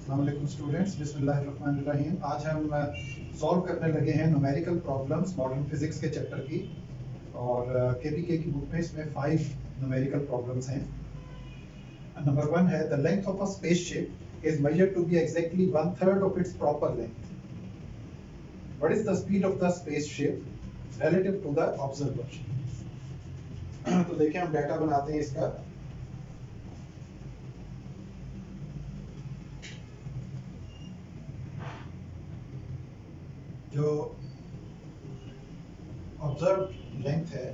अस्सलाम वालेकुम स्टूडेंट्स, बिस्मिल्लाहिर्रहमानिर्रहीम। आज हम सॉल्व करने लगे हैं न्यूमेरिकल प्रॉब्लम्स मॉडर्न फिजिक्स के चैप्टर की। और केपीके की बुक में इसमें 5 न्यूमेरिकल प्रॉब्लम्स हैं। नंबर 1 है the length of a spaceship is measured to be exactly 1/3 of its proper length. What is the speed of the spaceship relative to the observer. तो देखिए हम डाटा बनाते हैं इसका। जो ऑब्जर्व लेंथ है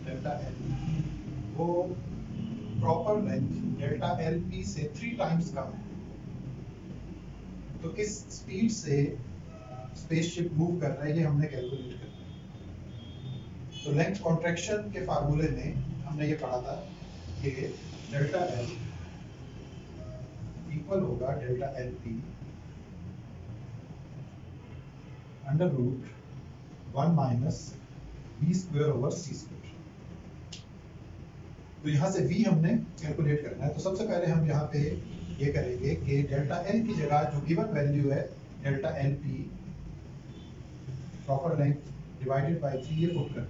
डेल्टा एल, वो proper length delta L P से 3 टाइम्स कम है। तो किस स्पीड से स्पेसशिप मूव कर रहा है ये हमने कैलकुलेट करना है। तो लेंथ कॉन्ट्रैक्शन के फार्मूले में हमने ये पढ़ा था कि डेल्टा एल इक्वल होगा delta L P under root 1 minus V square over C square. तो यहाँ से v हमने कैलकुलेट करना है। तो सबसे पहले हम यहाँ पे ये करेंगे कि डेल्टा एल की जगह जो गिवन वैल्यू है delta L P proper length divided by 3 ये पुट कर।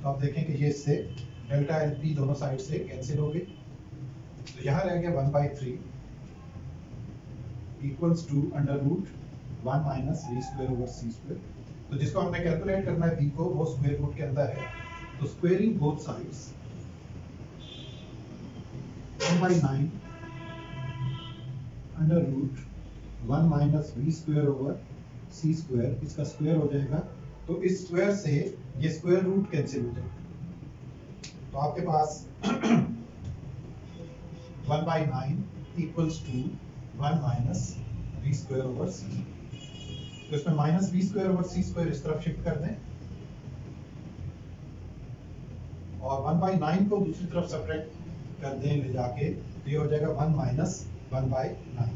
तो आप देखें कि ये इससे डेल्टा एल पी दोनों साइड से कैंसिल हो गई। तो यहाँ रह गया 1/3 equals to under root 1 minus V square over C square. तो जिसको हमने कैलकुलेट करना है v को, वो स्क्वायर रूट के अंदर है। तो squaring both sides 1/9 under root 1 minus V square over C square, इसका स्क्वायर हो जाएगा। तो इस स्क्वायर से ये स्क्वायर रूट कैंसिल हो जाएगा। तो आपके पास 1/9 equals to 1 minus V square over C. तो इसमें minus V square over C square इस तरफ शिफ्ट कर दें और 1/9 को दूसरी तरफ सब्ट्रैक्ट कर दें ले जाके। तो ये हो जाएगा 1 माइनस 1/9।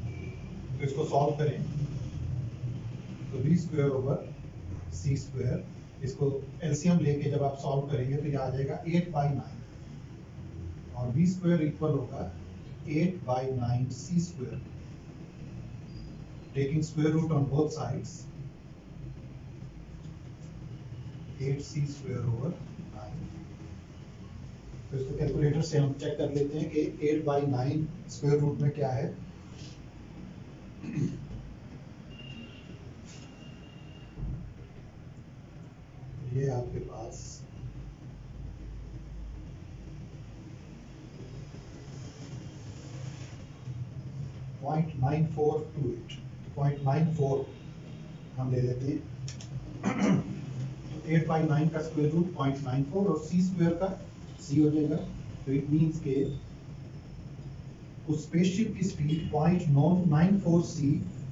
तो इसको सॉल्व करें तो V square over C square, इसको एलसीएम लेके जब आप सॉल्व करेंगे तो ये आ जाएगा 8/9 और वी स्क्वायर इक्वल होगा 8/9 C square. Taking square root on both sides 8c square over 9। तो इसको कैलकुलेटर से हम चेक कर लेते हैं कि 8/9 स्क्वायर रूट में क्या है। ये आपके पास 0.9428 0.94 हम ले लेते हैं। 8/9 का स्क्वायर रूट 0.94 और सी स्क्वायर का सी हो जाएगा। तो इट मींस के उस स्पेसशिप की स्पीड 0.94 सी,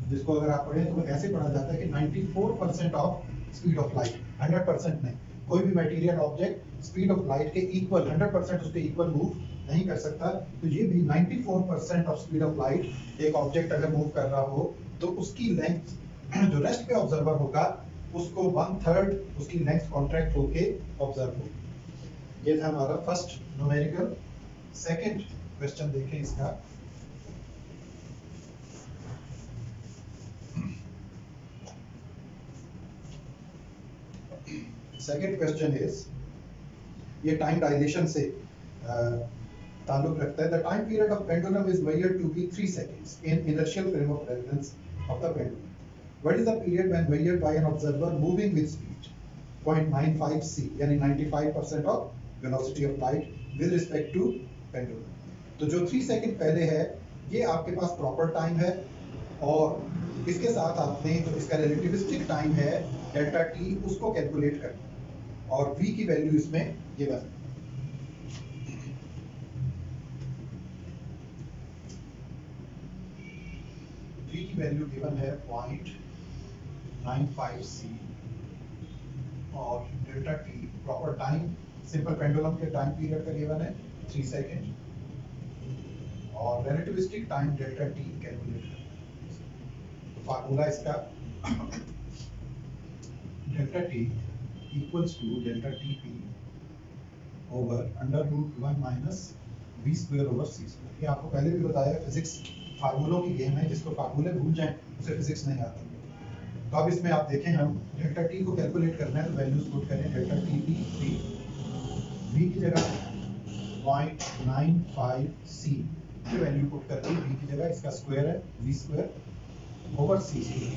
जिसको अगर आप पढ़ें तो ऐसे पढ़ा जाता है कि 94% ऑफ स्पीड ऑफ लाइट, 100% नहीं। कोई भी material object speed of light के इक्वल 100% उसके इक्वल मूव नहीं कर सकता। तो ये भी 94% ऑफ स्पीड ऑफ लाइट एक ऑब्जेक्ट अगर मूव कर रहा हो तो उसकी लेंथ जो रेस्ट पे ऑब्जर्वर होगा उसको 1/3 उसकी लेंथ कॉन्ट्रैक्ट होके ऑब्जर्व होगी। ये था हमारा फर्स्ट न्यूमेरिकल। सेकंड क्वेश्चन देखें इसका। सेकंड क्वेश्चन इज, ये टाइम डायलेशन से ताल्लुक रखता है। The time period of pendulum is measured to be 3 seconds in inertial frame of reference of the pendulum. What is the period when measured by an observer moving with speed 0.95 c, यानी 95% of velocity of light with respect to pendulum. तो जो 3 second पहले है ये आपके पास proper time है और इसके साथ आपने जो इसका रिलेटिविस्टिक टाइम है डेल्टा टी उसको कैलकुलेट करना और v की वैल्यू इसमें गिवन है। v की वैल्यू गिवन है 0.95 c और delta T proper time simple pendulum के टाइम पीरियड का गिवन है 3 सेकेंड और relativistic time delta T calculate करना। तो फार्मूला इसका delta T equals to delta T P over under root 1 minus v square over c square. ये आपको पहले भी बताया, फिजिक्स फार्मूलों की गेम है, जिसको फार्मूले भूल जाए उसे फिजिक्स नहीं आती। तो अब इसमें आप देखें, हम डेल्टा टी को कैलकुलेट करना है तो वैल्यूज पुट करें, delta T B V, V की जगह 0.95 सी की वैल्यू पुट करके, वी की जगह इसका स्क्वायर है V square over C square,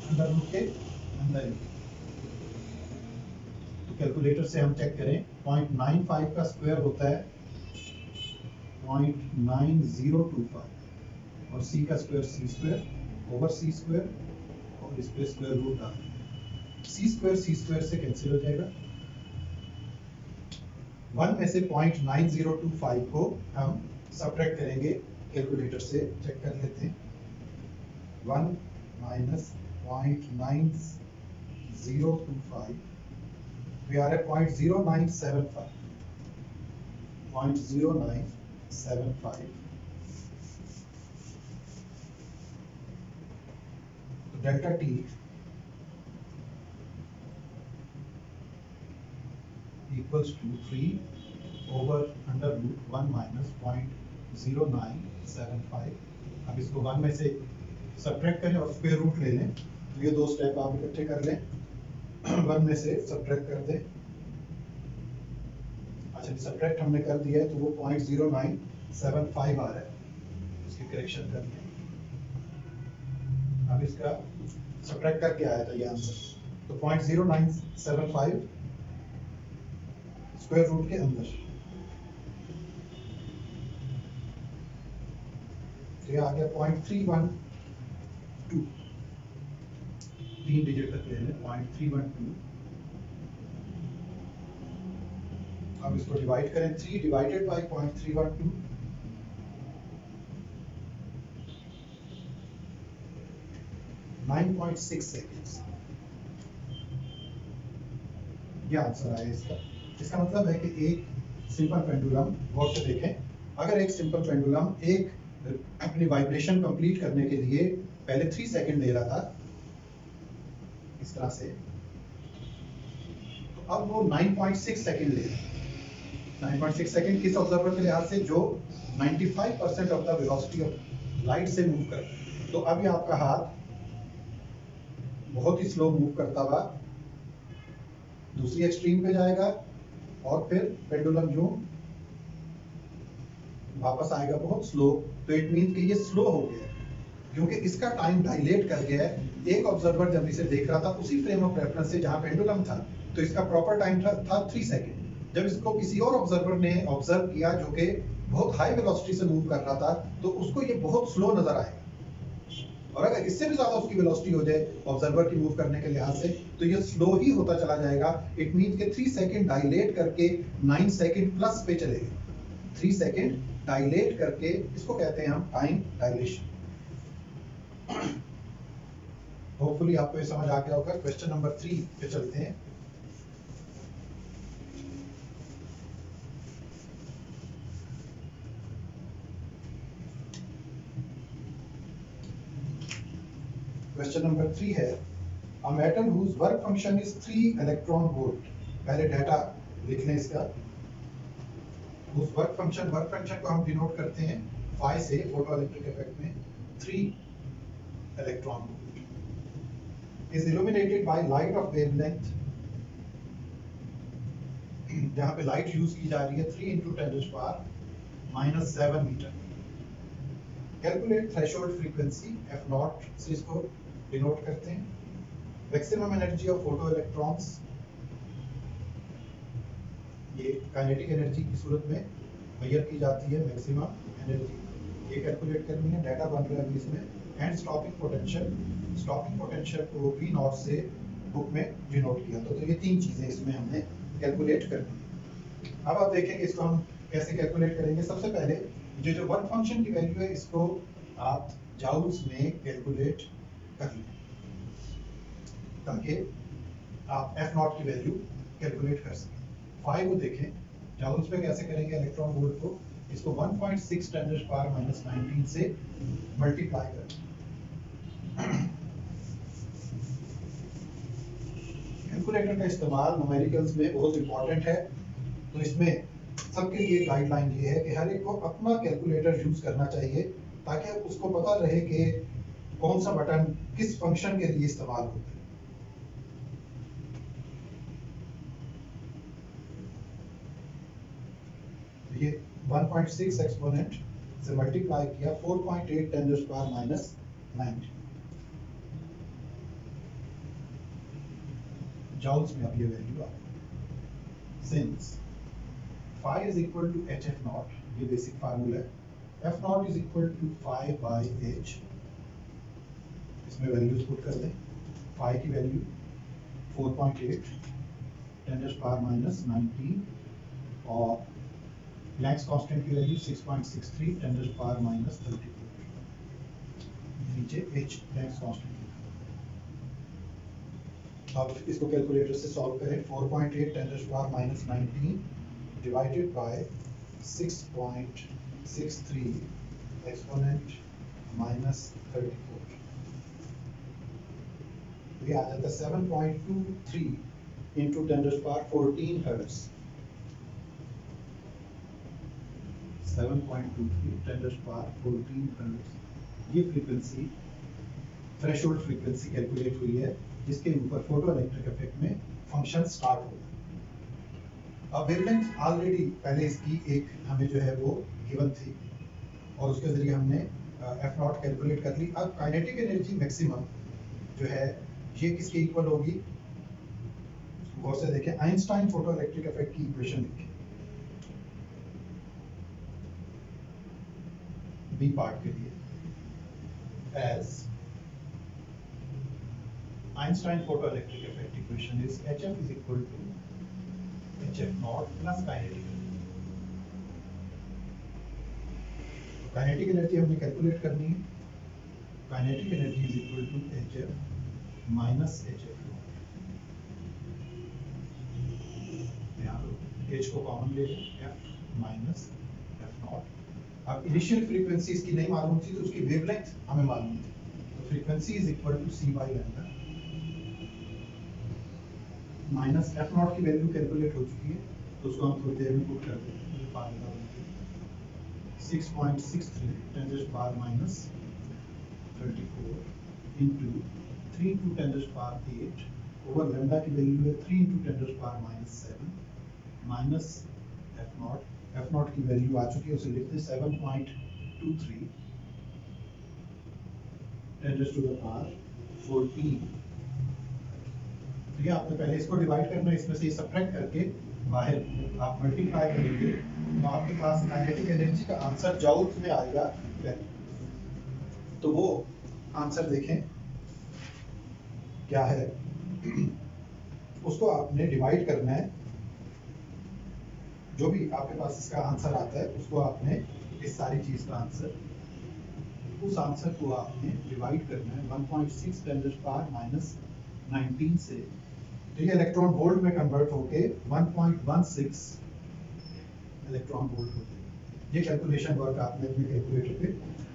under root के अंदर ही। तो कैलकुलेटर से हम चेक करें, 0.95 का स्क्वायर होता है 0.9025 और c का स्क्वायर सी स्क्वायर ओवर सी स्क्वायर, और इस पे स्क्वायर रूट डाल सी स्क्वायर से कैंसिल हो जाएगा। 1 में से 0.9025 को हम सब्ट्रैक्ट करेंगे, कैलकुलेटर से चेक कर लेते हैं। 1 माइनस 0.9025 वी आर एट 0.0975, 0.0975। तो delta T equals to 3 over under root 1 minus 0.0975। अब इसको 1 में से सब्ट्रैक्ट करें और स्क्वायर रूट ले लें, तो ये दो स्टेप आप इकट्ठे कर लें। 1 में से सब्ट्रैक्ट कर दें। अच्छा, सब्ट्रैक्ट हमने कर दिया है तो वो 0.0975 आ रहा है, इसकी करेक्शन कर लें। अब इसका सब्ट्रैक्ट करके आया था ये आंसर, तो 0.0975 स्क्वायर रूट के अंदर, तो ये आ गया 0.312, 3 डिजिट तक ले लें, 0.312। अब इसको डिवाइड करें, 3 डिवाइडेड बाई 0.312, 9.6 सेकेंड्स, ये आंसर आया इसका। इसका मतलब है कि एक सिंपल पेंडुलम, गौर से देखें, अगर एक सिंपल पेंडुलम एक अपनी वाइब्रेशन कंप्लीट करने के लिए पहले 3 सेकंड ले रहा था इस तरह से, तो अब वो 9.6 सेकंड ले रहा है। 9.6 सेकंड किस ऑब्जर्वर के लिहाज से, जो 95% of the velocity of light से मूव कर। तो अब ये आपका हाथ बहुत ही स्लो मूव करता हुआ दूसरी एक्सट्रीम पे जाएगा और फिर पेंडुलम यूं वापस आएगा बहुत स्लो। तो इट मीन कि ये स्लो हो गया क्योंकि इसका टाइम डायलेट कर गया है। एक ऑब्जर्वर जब इसे देख रहा था उसी फ्रेम ऑफ रेफरेंस से जहां पेंडुलम था, तो इसका प्रॉपर टाइम था 3 सेकंड। जब इसको किसी और ऑब्जर्वर ने ऑब्जर्व किया जो कि बहुत हाई वेलोसिटी से मूव कर रहा था, तो उसको ये बहुत स्लो नजर आएगा। और अगर इससे भी ज्यादा उसकी वेलोसिटी हो जाए ऑब्जर्वर की मूव करने के लिहाज से, तो ये स्लो ही होता चला जाएगा। इट मींस कि 3 सेकंड डायलेट करके 9 सेकंड प्लस पे चलेगा। 3 सेकंड डायलेट करके, इसको कहते हैं हम टाइम डायलेशन। होपफुली आपको ये समझ आ गया होगा। क्वेश्चन नंबर 3 पे चलते हैं। क्वेश्चन नंबर 3 है, a metal whose work function is 3 electron volt. पहले डाटा लिख लें इसका। whose वर्क फंक्शन को हम डिनोट करते हैं phi से, फोटोइलेक्ट्रिक इफेक्ट में 3 electron volt, is illuminated by light of wavelength, जहां पे लाइट यूज की जा रही है 3 × 10⁻⁻7 metre. Calculate threshold frequency f0 से इसको डिनोट करते हैं। Maximum energy of photo electrons, ये काइनेटिक एनर्जी की सूरत में मेजर की जाती है, मैक्सिमम एनर्जी ये कैलकुलेट करनी है। डाटा बन रहा है अभी इसमें। एंड स्टॉपिंग पोटेंशियल को V0 से बुक में डिनोट किया। तो ये 3 चीजें इसमें हमने कैलकुलेट करनी है। अब आप देखेंगे इसको हम कैसे कैलकुलेट करेंगे। सबसे पहले जो वर्क फंक्शन की वैल्यू है, इसको आप जाउल्स में कैलकुलेट कर लें ताकि आप f0 की वैल्यू कैलकुलेट कर सकें। फाई को देखें, जाउल्स में कैसे करेंगे इलेक्ट्रॉन वोल्ट को, इसको 1.6 × 10⁻⁻19 से मल्टीप्लाई करें। कैलकुलेटर का इस्तेमाल न्यूमेरिकल्स में बहुत इंपॉर्टेंट है। तो इसमें सबके लिए गाइडलाइन ये है कि हर एक को अपना कैलकुलेटर यूज करना चाहिए ताकि उसको पता रहे कि कौन सा बटन किस फंक्शन के लिए इस्तेमाल होता है। ये 1.6 एक्सपोनेंट से मल्टीप्लाई किया 4.8 × 10⁻⁹ जॉल्स में अब ये वैल्यू आ गई। Since phi is equal to hf naught, ये बेसिक फार्मूला है, f naught is equal to phi by h, इसमें वैल्यूज पुट कर दें। phi की वैल्यू 4.8 × 10⁻⁹ और प्लैंक्स कांस्टेंट की वैल्यू 6.63 × 10⁻34, नीचे h प्लैंक्स कांस्टेंट। अब इसको कैलकुलेटर से सॉल्व करें। 4.8 × 10⁻⁹ divided by 6.63 exponent -34, ये आ जाता है 7.23 into 10⁻14 हर्ट्ज। 7.23 10⁻14 हर्ट्ज ये फ्रीक्वेंसी थ्रेशोल्ड फ्रीक्वेंसी कैलकुलेट हुई है जिसके ऊपर फोटो इलेक्ट्रिक इफेक्ट में फंक्शन स्टार्ट होगा। अब वेवलेंथ ऑलरेडी पहले इसकी एक हमें जो है वो गिवन थी और उसके जरिए हमने एफ नॉट कैलकुलेट कर ली। अब काइनेटिक एनर्जी मैक्सिमम जो है ये किसके इक्वल होगी, गौर से देखें। आइंस्टाइन फोटो इलेक्ट्रिक इफेक्ट की इक्वेशन लिखें बी पार्ट के लिए, as Einstein photo electric effect equation is HF is equal to HF naught plus kinetic. Kinetic energy हमने कैलकुलेट करनी है। Kinetic energy is equal to HF minus HF naught. यहाँ H को common ले लें, F minus F naught. अब initial frequency इसकी नहीं मालूम थी तो उसकी वेवलेंथ हमें मालूम थी, तो frequency is equal to C by lambda minus F naught की वैल्यू कैलकुलेट हो चुकी है तो उसको हम थोड़ी देर में पुट कर देंगे। 6.63 10⁻34 into 3 × 10⁸ ओवर लैम्डा की वैल्यू है 3 × 10⁻⁷ माइनस एफ नॉट की वैल्यू आ चुकी है, उसे लिखते हैं 7.23 10⁻14। ठीक है, आपने पहले इसको डिवाइड करना है, इसमें से ये सब्ट्रैक्ट करके बाहर आप मल्टीप्लाई करेंगे तो आपके पास काइनेटिक एनर्जी का आंसर जॉल्स में आएगा। तो वो आंसर देखें क्या है, उसको आपने डिवाइड करना है। जो भी आपके पास इसका आंसर आता है उसको आपने इस सारी चीज का आंसर, उस आंसर को आपने डिवाइड करना है 1.6 10⁻⁹ से। तो ये इलेक्ट्रॉन वोल्ट में कन्वर्ट होके 1.16 इलेक्ट्रॉन वोल्ट होते हैं। ये कैलकुलेशन वर्क आपने अपने कैलकुलेटर पे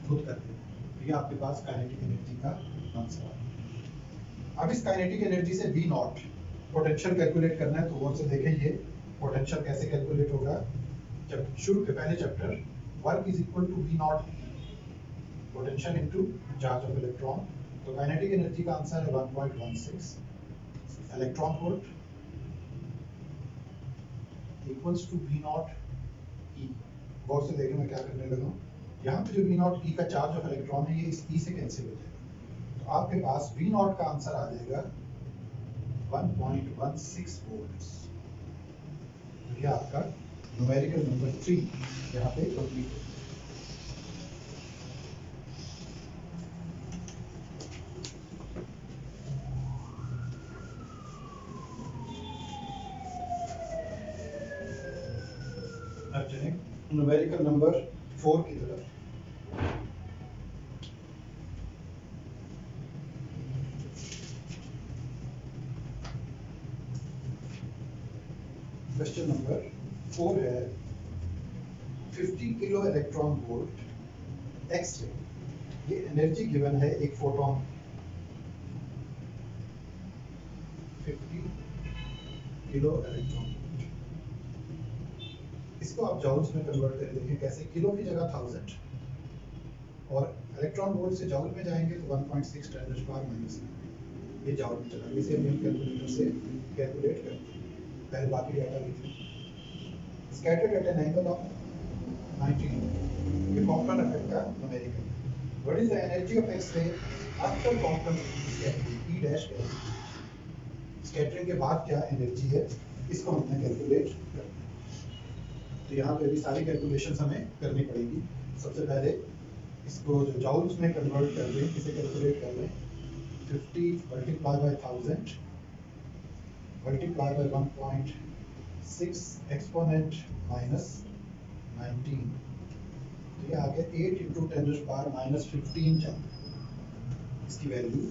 खुद कर दिया। ये आपके पास काइनेटिक एनर्जी का आंसर है। अब इस काइनेटिक एनर्जी से V नॉट पोटेंशियल कैलकुलेट करना है, तो गौर से देखें ये पोटेंशियल कैसे कैलकुलेट होगा। जब शुरू के पहले chapter work is equal to V naught potential into charge of electron, तो काइनेटिक एनर्जी का आंसर है 1.16 electron volt equals to V naught E। गौर से देखें मैं क्या करने लगा हूँ, यहाँ पे जो V नॉट E का चार्ज ऑफ इलेक्ट्रॉन है ये इस E से कैंसिल हो जाएगा, तो आपके पास V नॉट का आंसर आ जाएगा 1.16 वोल्ट्स। ये आपका न्यूमेरिकल नंबर 3 यहाँ पे कंप्लीट है। न्यूमेरिकल नंबर 4 की तरफ। क्वेश्चन नंबर 4 है 50 kilo electron volt X ray. ये एनर्जी गिवन है एक फोटोन 50 किलो इलेक्ट्रॉन वोल्ट। इसको आप जॉल्स में कन्वर्ट करके देखें कैसे, किलो की जगह 1000 और इलेक्ट्रॉन वोल्ट से जॉल में जाएंगे तो 1.6 × 10⁻⁹ ये जॉल में चला। इसे हम कैलकुलेटर से कैलकुलेट करते हैं। पहले बाकी डाटा लिख लें। Scattered at an angle of 90 ये कॉम्पटन इफेक्ट का numerical. What is the energy of X ray after Compton scattering, E dash करेंगे। स्कैटरिंग के बाद क्या एनर्जी है इसको हमने कैलकुलेट करना है। तो यहाँ पे भी सारी कैलकुलेशंस हमें करनी पड़ेगी। सबसे पहले इसको जो जॉल्स में कन्वर्ट कर दें, इसे कैलकुलेट कर लें। 50 multiply by 1000 multiply by 1.6 exponent minus 19, तो ये आ गया 8 × 10⁻⁻15 जॉल। इसकी वैल्यू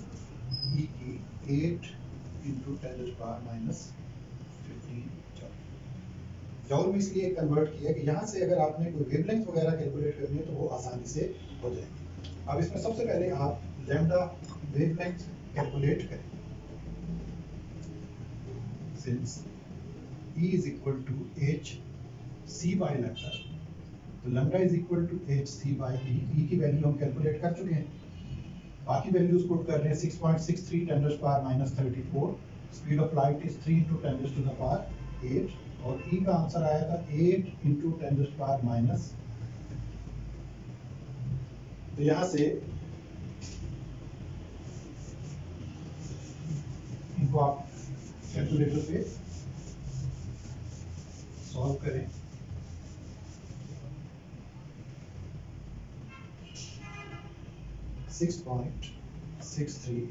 ई की 8 × 10⁻⁻15 जॉल। जॉल में इसलिए कन्वर्ट किया कि यहाँ से अगर आपने कोई वेवलेंथ वगैरह कैलकुलेट करनी है तो वो आसानी से हो जाएगी। अब इसमें सबसे पहले आप लैम्डा वेवलेंथ कैलकुलेट करें। Since E is equal to hc by lambda, तो lambda is equal to hc by E की वैल्यू हम कैलकुलेट कर चुके हैं। बाकी वैल्यूज पुट कर रहे हैं। 6.63 × 10⁻⁻34, स्पीड ऑफ लाइट इज 3 × 10⁸ और E का आंसर आया था 8 × 10⁻⁻। तो यहाँ से इनको आप कैलकुलेटर पे सॉल्व करें। (6.63)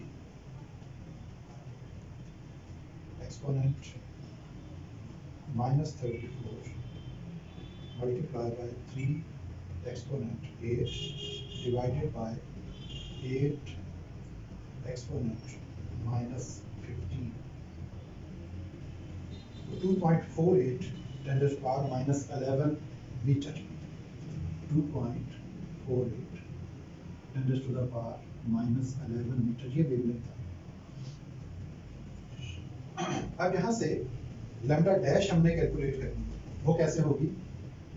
exponent -34 multiply by 3 exponent 8 divided by 8 exponent -15, 2.48 10⁻11 metre. 2.48 10⁻11 metre ये वेवलेंथ था। अब यहाँ से लैम्डा डैश हमने कैलकुलेट करनी है। वो कैसे होगी?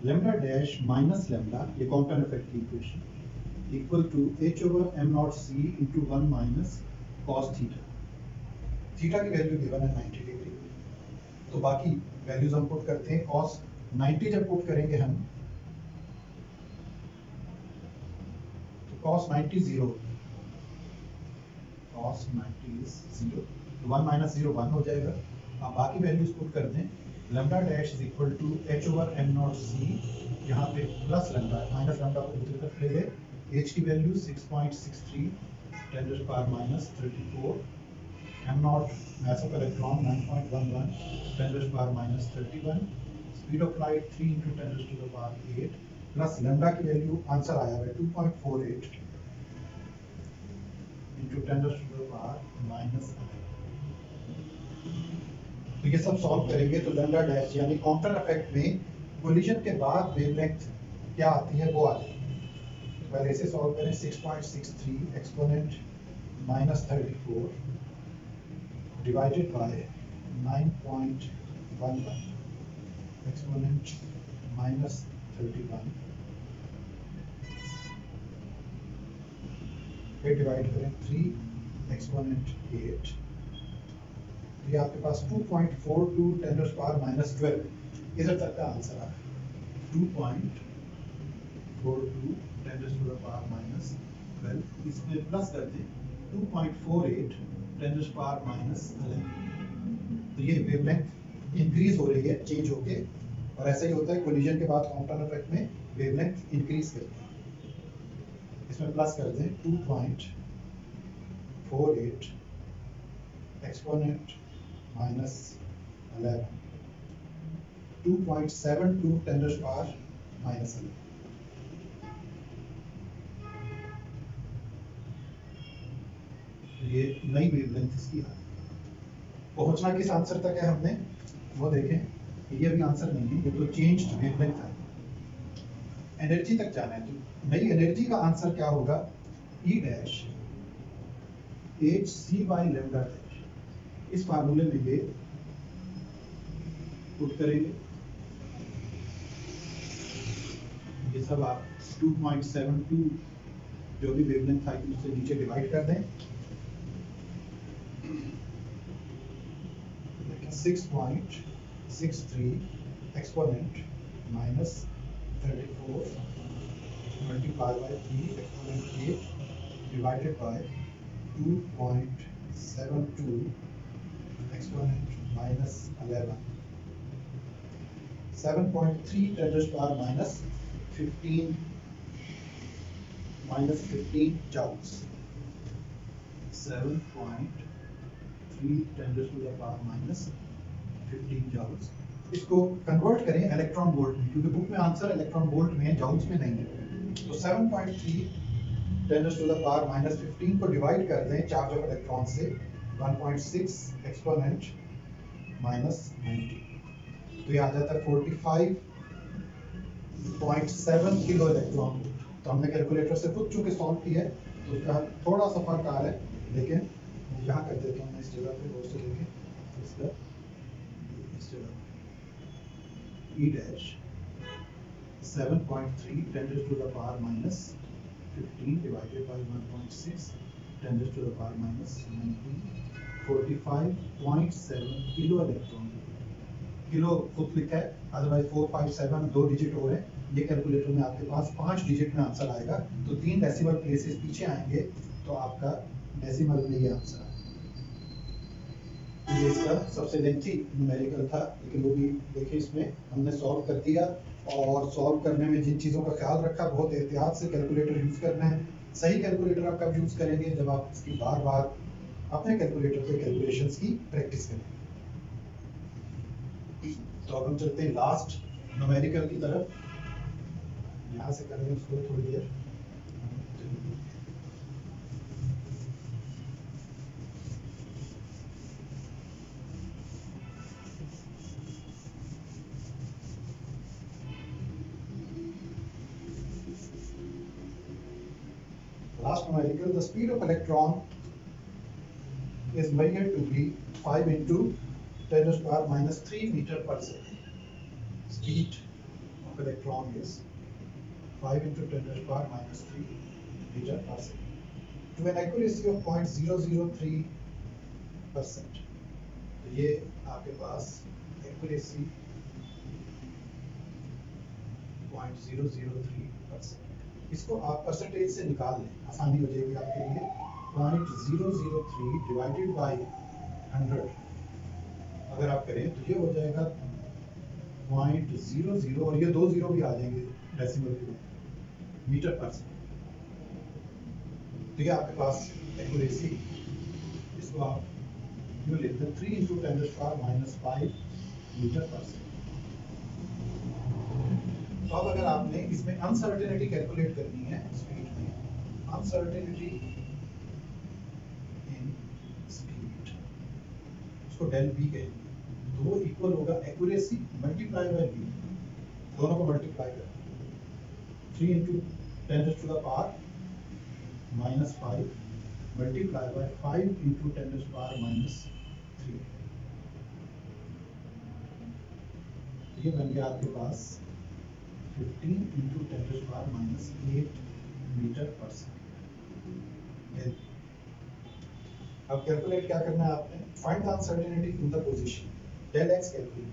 लैम्डा डैश माइनस लैम्डा, ये कॉम्पटन इफेक्ट की equation, equal to h/m0c × 1 minus cos theta. Theta की वैल्यू गिवन है 90 डिग्री, तो बाकी वैल्यूज हम पुट करते हैं। cos 90 जब पुट करेंगे हम तो cos 90 0, cos 90 is 0, तो 1 - 0 1 हो जाएगा। आप बाकी वैल्यूज पुट कर दें। Lambda dash is equal to h/m0c, यहाँ पे प्लस लैम्डा माइनस लैम्डा को दूसरी तरफ ले गए। h की value 6.63 10⁻34, m0 mass of electron 9.11 10⁻31, speed of light 3 × 10⁸ plus lambda की वैल्यू आंसर आया है 2.48 × 10⁻11। तो ये सब सॉल्व करेंगे तो लैम्डा डैश यानी कॉम्पटन इफेक्ट में कोलिजन के बाद वेवलेंथ क्या आती है वो आ जाएगी। पहले इसे सॉल्व करें। 6.63 एक्सपोनेंट -34 डिवाइडेड बाय 9.11 एक्सपोनेंट -31, फिर डिवाइड करें 3 एक्सपोनेंट 8, ये आपके पास 2.42 10⁻12 इधर तक का आंसर आ रहा है। 2.42 10⁻12, इसमें प्लस कर दें 2.48 10⁻11। तो ये वेवलेंथ इंक्रीज हो रही है, चेंज होके, और ऐसा ही होता है कोलिजन के बाद कॉम्पटन इफेक्ट में वेवलेंथ इंक्रीज करती है। इसमें प्लस कर दें 2.48 एक्सपोनेंट -11, 2.72 10⁻11। ये नई वेवलेंथ इसकी है। पहुंचना किस आंसर तक है हमने वो देखें। ये भी आंसर नहीं है, ये तो चेंज्ड वेवलेंथ है। एनर्जी तक जाना है तो नई एनर्जी का आंसर क्या होगा? E dash hc by lambda dash. इस फार्मूले में ये पुट करेंगे। ये सब आप 2.72 जो भी वेवलेंथ था उससे नीचे डिवाइड कर दें। लेकिन 6.63 exponent minus 34 multiply by 3 exponent 8 divided bye 2.72 exponent minus 11, 7.3 10 to the power minus 15 joules, 7.3 10 to the power minus 15 joules। इसको कन्वर्ट करें इलेक्ट्रॉन वोल्ट में, क्योंकि बुक में आंसर इलेक्ट्रॉन वोल्ट में है, जॉउल्स में नहीं है। तो 7.3 10 to the power minus 15 को डिवाइड कर दें चार्ज ऑफ इलेक्ट्रॉन से 1.6 एक्सपोनेंट माइनस 90, तो ये आ जाता है 45.7 किलो इलेक्ट्रॉन। तो हमने कैलकुलेटर से खुद चूंकि सॉल्व किया है तो उसका थोड़ा सा फर्क आ रहा है, लेकिन यहाँ कर देता हूँ मैं इस जगह पे वो से लेके इसका इस जगह E dash 7.3 10 to the power minus 15 divided by 1.6 10 to the power minus 19, 45.7 kilo electron. Kilo खुद लिखा है, अदरवाइज 457 2 डिजिट हो रहे हैं। ये कैलकुलेटर में आपके पास 5 डिजिट में आंसर आएगा, तो 3 डेसिमल प्लेसेस पीछे आएंगे तो आपका डेसिमल में ये आंसर आएगा। ये इसका सबसे लेंथी न्यूमेरिकल था, लेकिन वो भी देखिए इसमें हमने सॉल्व कर दिया। और सॉल्व करने में जिन चीज़ों का ख्याल रखा, बहुत एहतियात से कैलकुलेटर यूज़ करना है। सही कैलकुलेटर आप कब यूज़ करेंगे? जब आप इसकी बार बार अपने कैलकुलेटर पे कैलकुलेशंस की प्रैक्टिस करेंगे। तो अब हम चलते हैं लास्ट न्यूमेरिकल की तरफ। यहाँ से करेंगे उसको थोड़ी देर। Last numerical, the speed of electron is measured to be 5 into 10 to the power minus 3 meter per second. Speed of electron is 5 into 10 to the power minus 3 meter per second. To an accuracy of 0.003%. तो ये आपके पास accuracy 0.003%। इसको आप percentage से निकाल लें, आसानी हो जाएगी आपके लिए। 0.003 डिवाइडेड बाई 100 अगर आप करें तो ये हो जाएगा 0.00, और ये 2 जीरो भी आ जाएंगे डेसिमल के मीटर पर सेकंड। तो ये आपके पास एक्यूरेसी, इसको आप यूँ लिखते हैं 3 into 10 to the power minus 5 metre पर सेकंड। तो अब अगर आपने इसमें अनसर्टेनिटी कैलकुलेट करनी है स्पीड में, अनसर्टेनिटी इन स्पीड, उसको डेल बी कहेंगे। तो वो इक्वल होगा एक्यूरेसी मल्टीप्लाई बाय बी, दोनों को मल्टीप्लाई करें। 3 into 10 to the power minus 5 multiply by 5 into 10 to the power minus 3। ये बन गया आपके पास 15 into 10 to the power minus 8 metre पर सेकंड। अब कैलकुलेट क्या करना है आपने? Find the uncertainty in the position, del X calculate.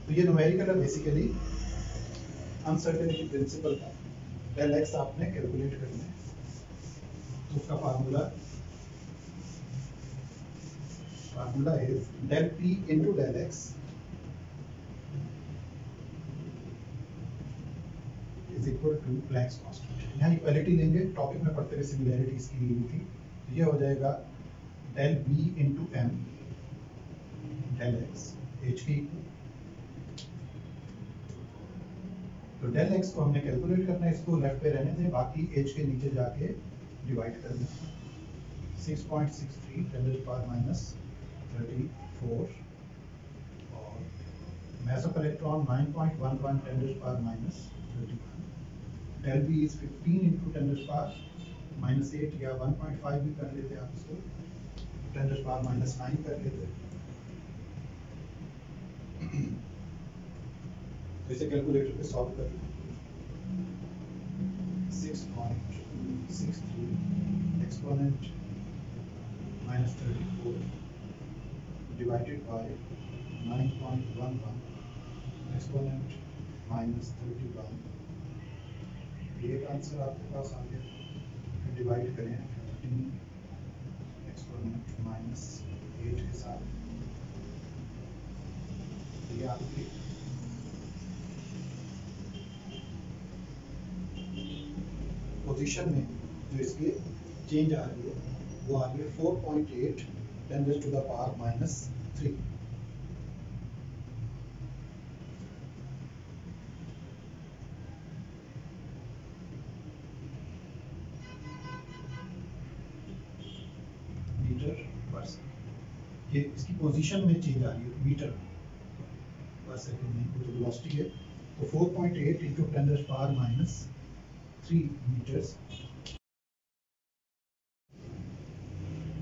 तो ये न्यूमेरिकल है बेसिकली अनसर्टेनिटी प्रिंसिपल का। डेल एक्स आपने कैलकुलेट करना है, तो उसका formula is del P into del X is equal to Planck's constant। यहाँ इक्वालिटी लेंगे, टॉपिक में पढ़ते हुए सिमिलैरिटीज की ली थी। तो ये हो जाएगा del B into M del X H के इक्वल। तो डेल एक्स को हमने कैलकुलेट करना है, इसको लेफ्ट पे रहने दें, बाकी एच के नीचे जाके डिवाइड कर दें। 6.63 10 to the power minus 34 और mass of electron 9.11 10 to the power minus 31। Del B is 15 into 10 to the power minus 8 या 1.5 भी कर लेते आप इसको, 10 to the power minus 9 कर लेते। तो इसे कैलकुलेटर पे सॉल्व कर लें। 6.63 एक्सपोनेंट -34 डिवाइडेड बाय 9.11 एक्सपोनेंट -31। ये एक आंसर आपके पास आ गया। डिवाइड करें 15 एक्सपोनेंट -8 के साथ। ये आपकी पोजीशन में जो इसकी चेंज आ रही है वो आ रही है 4.8 10⁻⁻3। मीटर पर सेकेंड। ये इसकी पोजीशन में चेंज आ रही है मीटर पर सेकेंड में, वो जो वेलोसिटी है। तो 4.8 इंटू 10⁻³ मीटर्स।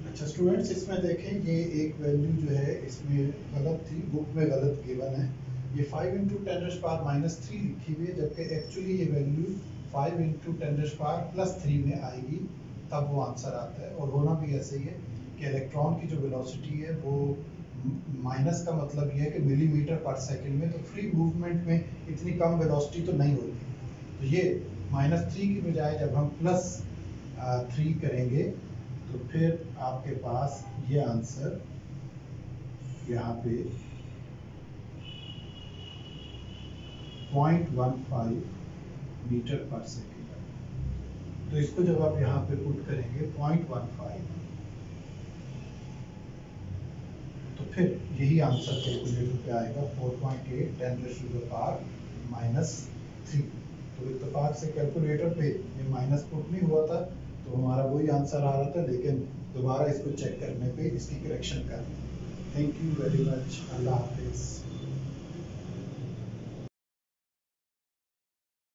अच्छा स्टूडेंट्स, इसमें देखें ये एक वैल्यू जो है इसमें गलत थी, बुक में गलत गिवन है। ये 5 इंटू 10⁻³ लिखी हुई है, जबकि एक्चुअली ये वैल्यू 5 इंटू 10⁻+3 में आएगी, तब वो आंसर आता है। और होना भी ऐसे ही है कि इलेक्ट्रॉन की जो वेलोसिटी है वो माइनस का मतलब ये है कि मिलीमीटर पर सेकेंड में, तो फ्री मूवमेंट में इतनी कम वेलोसिटी तो नहीं होती। तो ये -3 की बजाय जब हम +3 करेंगे तो फिर आपके पास ये आंसर यहाँ पे 0.15 मीटर पर सेकेंड। तो इसको जब आप यहाँ पे पुट करेंगे 0.15, तो फिर यही आंसर कैलकुलेटर पे आएगा 4.8 10⁻⁻3। तो इत्तेफाक से कैलकुलेटर पे ये माइनस पुट नहीं हुआ था, तो हमारा वही आंसर आ रहा था, लेकिन दोबारा इसको चेक करने पे इसकी करेक्शन कर लें। Thank you very much. अल्लाह हाफिज़।